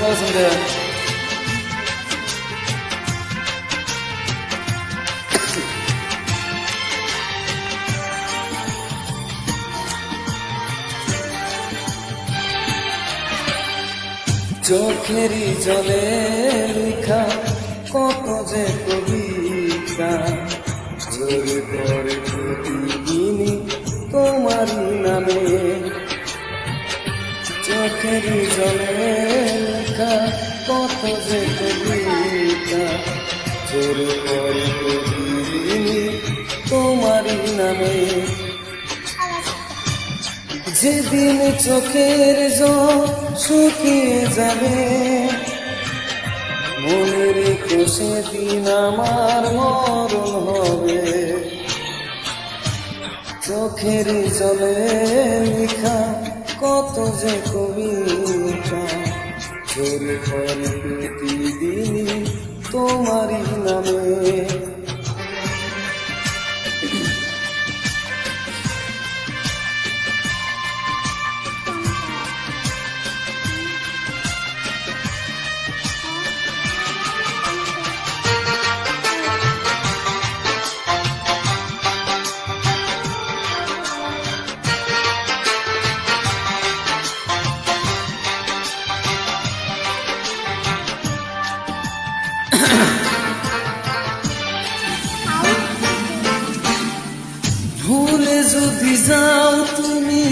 1000 চোখেরই জলে লেখা কত যে কবিতা ঝরে পড়ে প্রতিদিনই তোমারই নামে চোখেরই জলে লেখা কত যে কবিতা ঝরে পড়ে প্রতিদিনই তোমারই নামে যেদিন চোখের জল শুকিয়ে যাবে মনে রেখো সেদিন আমার মরণ হবে চোখের জলে লেখা কত যে কবিতা ঝরে পড়ে প্রতিদিনই তোমারই নামে ভুলে যদি যাও তুমি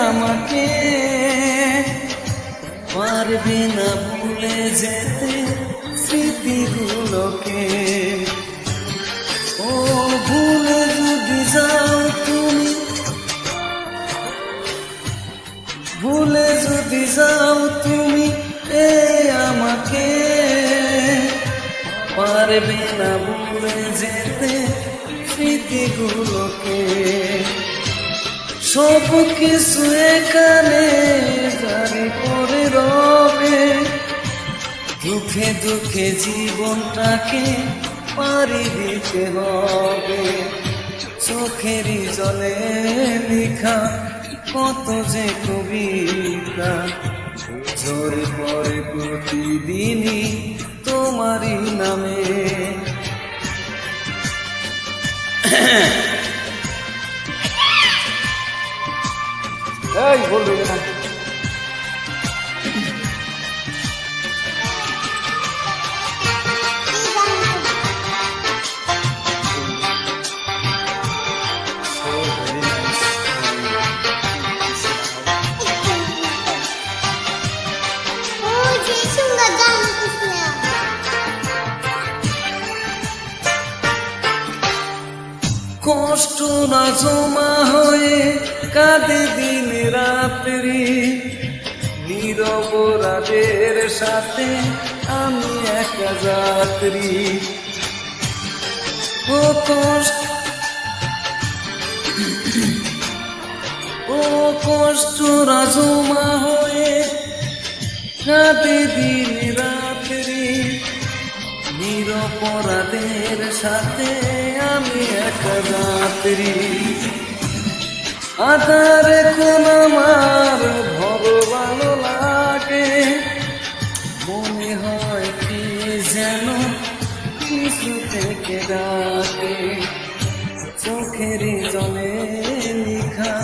আমাকে পারবে না ভুলে যেতে স্মৃতিগুলোকে ও ভুলে যদি যাও তুমি ভুলে যদি যাও তুমি আমাকে পারবে না ভুলে যেতে স্মৃতিগুলোকে সব কিছু এখানে জারি করে রবে দুঃখে দুঃখে জীবনটাকে পারি দিতে হবে চোখেরই জলে লেখা কত যে কবিতা ঝরে পড়ে প্রতিদিনই তোমারই নামে এই বলবে না কষ্ট না জমা হয়ে কাঁদে দিন রাত্রি নীরব রাতের সাথে আমি একা যাত্রী ও কষ্ট না জমা হয়ে কাঁদে দিন রাত্রি নিরপরাধের সাথে আমি একা যাত্রী আধার কোন আমার ভর ভালো লাগে মনে হয় কি যেন কিছু থেকে ডাকে চোখেরই জলে লেখা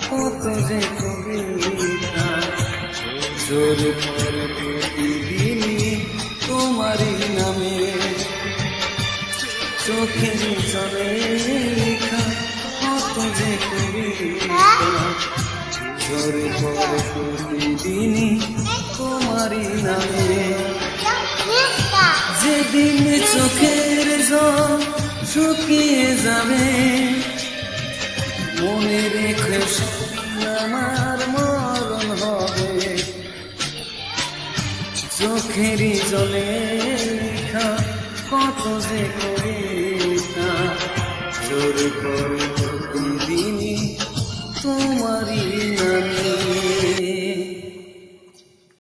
কত যে কবিতা ঝরে পড়ে প্রতিদিনই তোমারই নামে চোখের জলে লেখা কত যে কবিতা ঝরে পড়ে প্রতিদিনই তোমারই নামে যেদিন চোখের জল শুকিয়ে যাবে মনে রেখে আমার মরণ হবে চোখেরই জলে লেখা কত যে কবিতা ঝরে পড়ে প্রতিদিনই তোমারই নামে